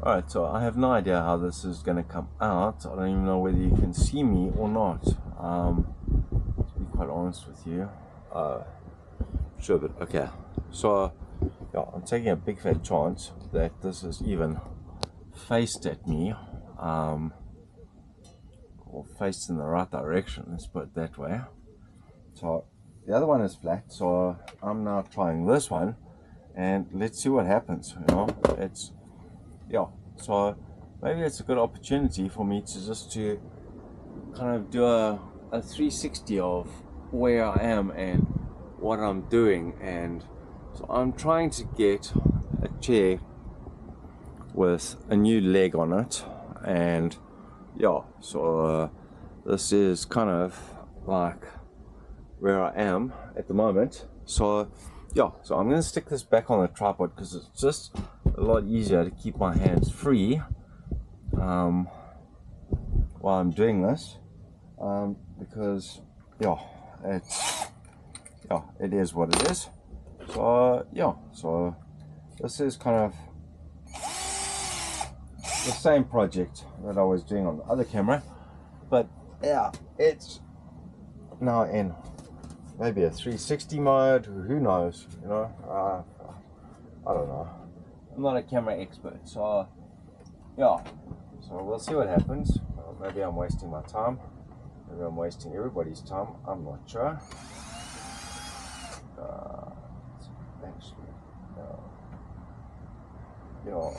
Alright, so I have no idea how this is going to come out. I don't even know whether you can see me or not. To be quite honest with you. Sure, but okay. So, yeah, I'm taking a big fat chance that this is even faced at me. Or faced in the right direction, let's put it that way. So, the other one is flat, so I'm now trying this one. And let's see what happens, yeah, so maybe it's a good opportunity for me to just to kind of do a 360 of where I am and what I'm doing. And so I'm trying to get a chair with a new leg on it, and yeah, so this is kind of like where I am at the moment. So yeah, so I'm going to stick this back on the tripod because it's just a lot easier to keep my hands free while I'm doing this, because yeah, it is what it is. So yeah, so this is kind of the same project that I was doing on the other camera, but yeah, it's now in maybe a 360 mode, who knows, I don't know. I'm not a camera expert, so yeah, so we'll see what happens. Maybe I'm wasting my time, maybe I'm wasting everybody's time, I'm not sure. Actually, yeah.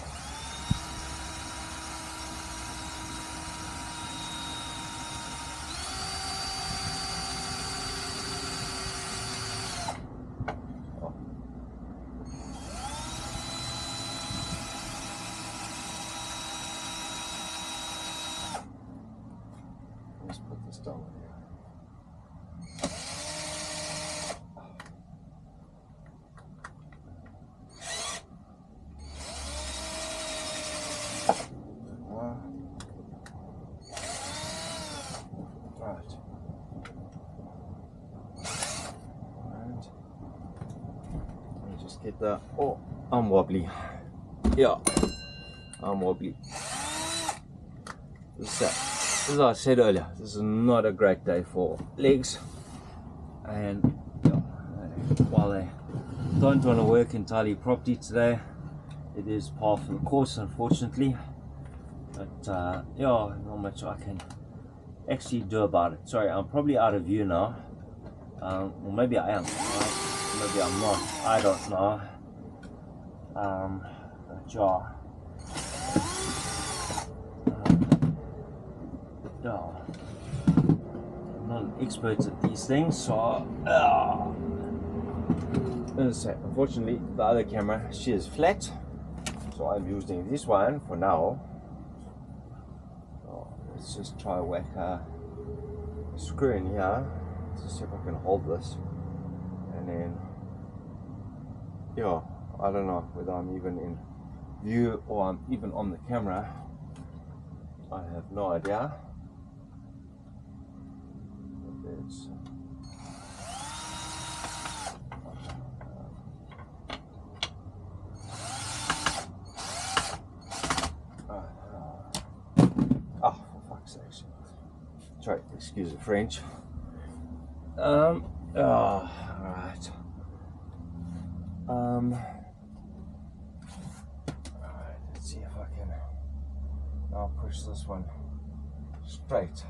Let's put this down here. Right. And let me just get that. Oh, I'm wobbly. Yeah, I'm wobbly. As I said earlier, this is not a great day for legs, and while they don't want to work entirely properly today, it is par for the course, unfortunately. But yeah, not much I can actually do about it. Sorry, I'm probably out of view now. Or maybe I am, right? Maybe I'm not, I don't know. But yeah. Yeah. I'm not an expert at these things, so as I say, unfortunately the other camera, she is flat, so I'm using this one for now. So let's just try whack a screw in here to see if I can hold this, and then yeah, I don't know whether I'm even in view or I'm even on the camera. I have no idea. It's oh, for fuck's sake. Sorry, excuse the French. Right. Alright, let's see if I can now push this one straight.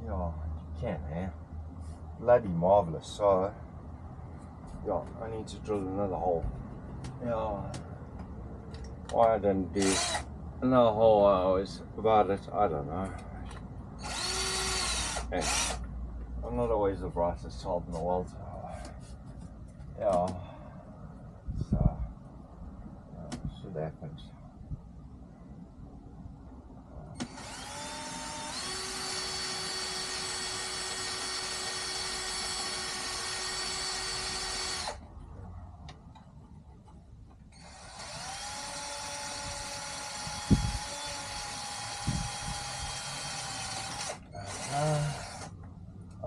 Yeah, you can, man. Bloody marvelous. So, yeah, I need to drill another hole. Yeah. Why I didn't do another hole I was about it, I don't know. Hey, I'm not always the brightest bulb in the world. Yeah. So, shit happens.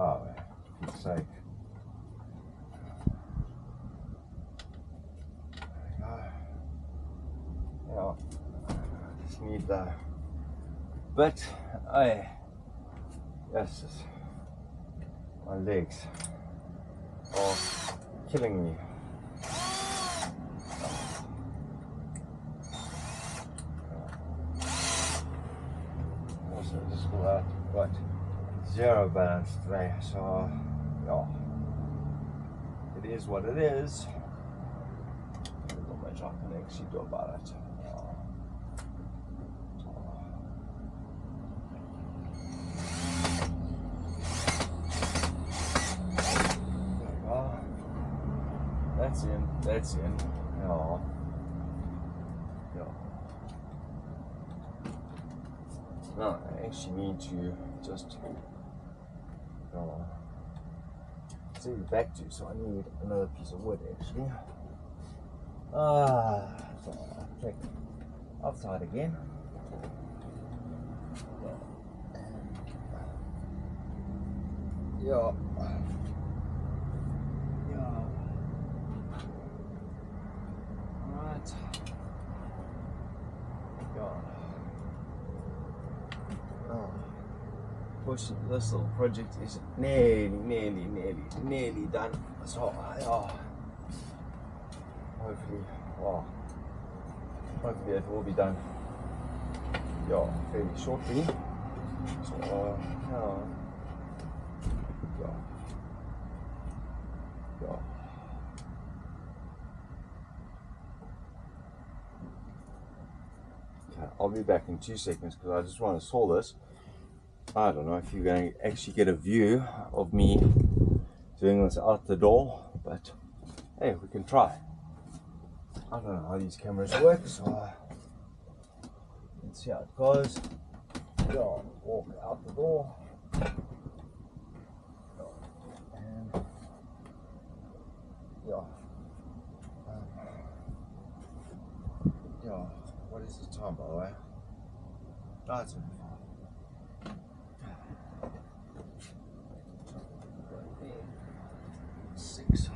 Oh, for Pete's sake. There we go. neat though. But yes, my legs are killing me. Also, just got zero balance today, so yeah, it is what it is. There's not much I can actually do about it. That's in. Yeah. Yeah. No, I actually need to just see the back to, so I need another piece of wood actually. So I'll check outside again. Yeah. This little project is nearly done. So hopefully it will be done fairly shortly. So okay, I'll be back in 2 seconds because I just want to saw this. I don't know if you're going to actually get a view of me doing this out the door, but hey, we can try. I don't know how these cameras work, so let's see how it goes. Walk out the door. And what is the time, by the way? Oh, it's only 5. 6.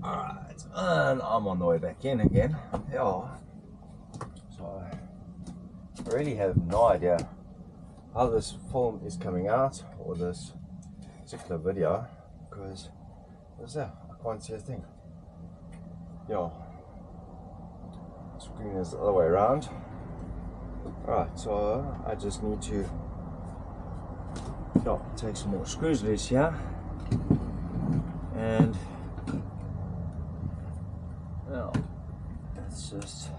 Alright, and I'm on the way back in again. So I really have no idea how this film is coming out, or this particular video, because I can't see a thing. Screen is the other way around. Alright, so I just need to take some more screws loose here, and that's just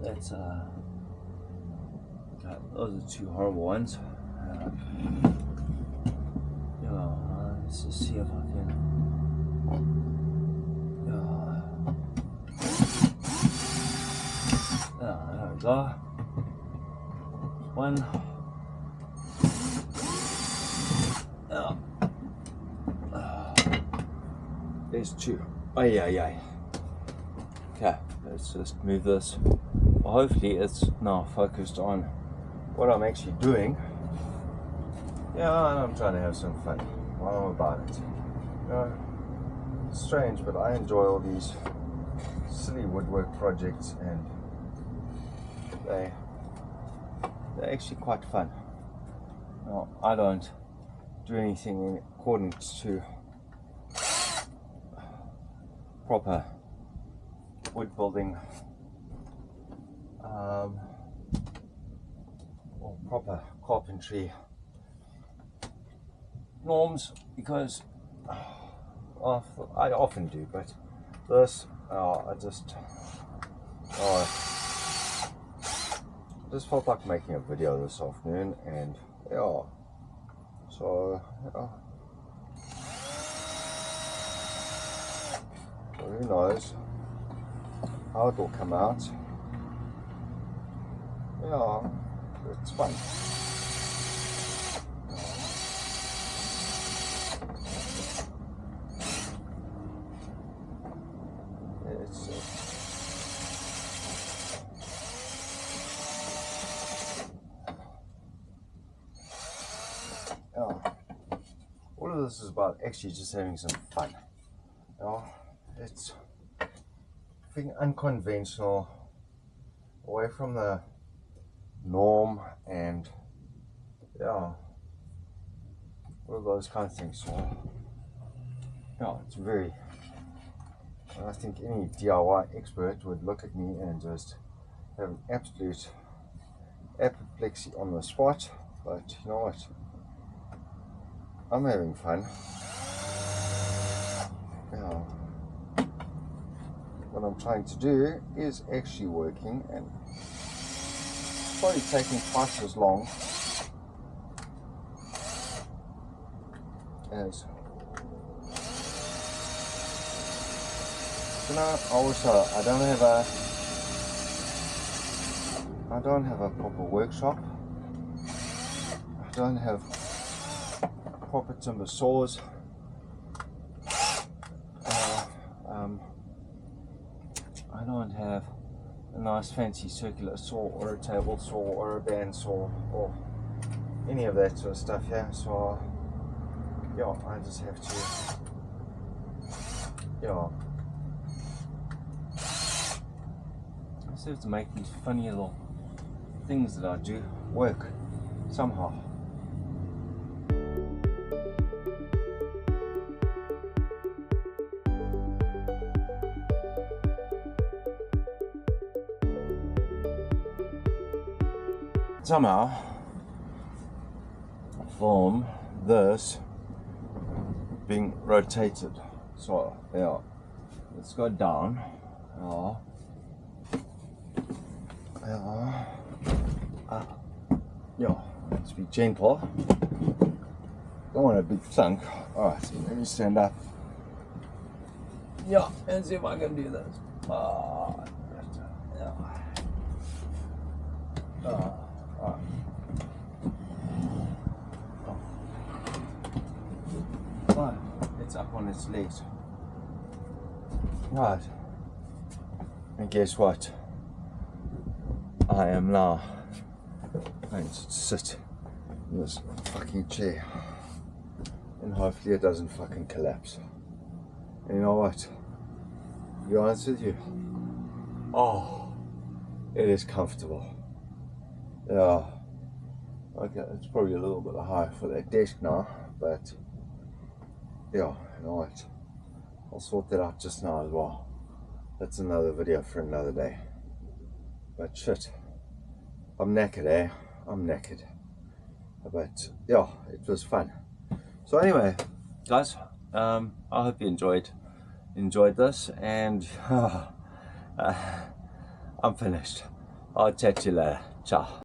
that's okay, those are 2 horrible ones. Let's just see if I can there we we go. One. There's two. Ay, ay, ay. Okay, let's just move this. Well, hopefully it's now focused on what I'm actually doing. Yeah, and I'm trying to have some fun while I'm about it. You know, it's strange, but I enjoy all these silly woodwork projects, and they're actually quite fun. Now, I don't do anything in accordance to proper wood building or proper carpentry norms, because I often do, but this I just felt like making a video this afternoon, and yeah, so yeah. So who knows how it will come out. Yeah, it's fun. It's yeah. All of this is about actually just having some fun. Yeah, it's being unconventional, away from the norm, and yeah, all of those kind of things. So yeah, it's very, I think any DIY expert would look at me and just have an absolute apoplexy on the spot, but you know what, I'm having fun. Yeah, what I'm trying to do is actually working, and it's probably taking twice as long as, you know, also I don't have a proper workshop. I don't have proper timber saws. I don't have a nice fancy circular saw or a table saw or a band saw or any of that sort of stuff here. So yeah, I just have to, yeah, I just have to make these funny little things that I do work somehow. Somehow from this being rotated. So yeah, let's go down. Yeah, let's be gentle. Don't want a big thunk. Alright, so let me stand up. Yeah, and see if I can do this. Right, it's up on its legs. Right, and guess what? I am now going to sit in this fucking chair, and hopefully it doesn't fucking collapse. And you know what? To be honest with you, oh, it is comfortable. Yeah, okay, it's probably a little bit high for that desk now, but yeah, you know what? I'll sort that out just now as well. That's another video for another day. But shit, I'm knackered, eh? I'm knackered. But yeah, it was fun. So anyway, guys, I hope you enjoyed this, and I'm finished. I'll chat to you later. Ciao.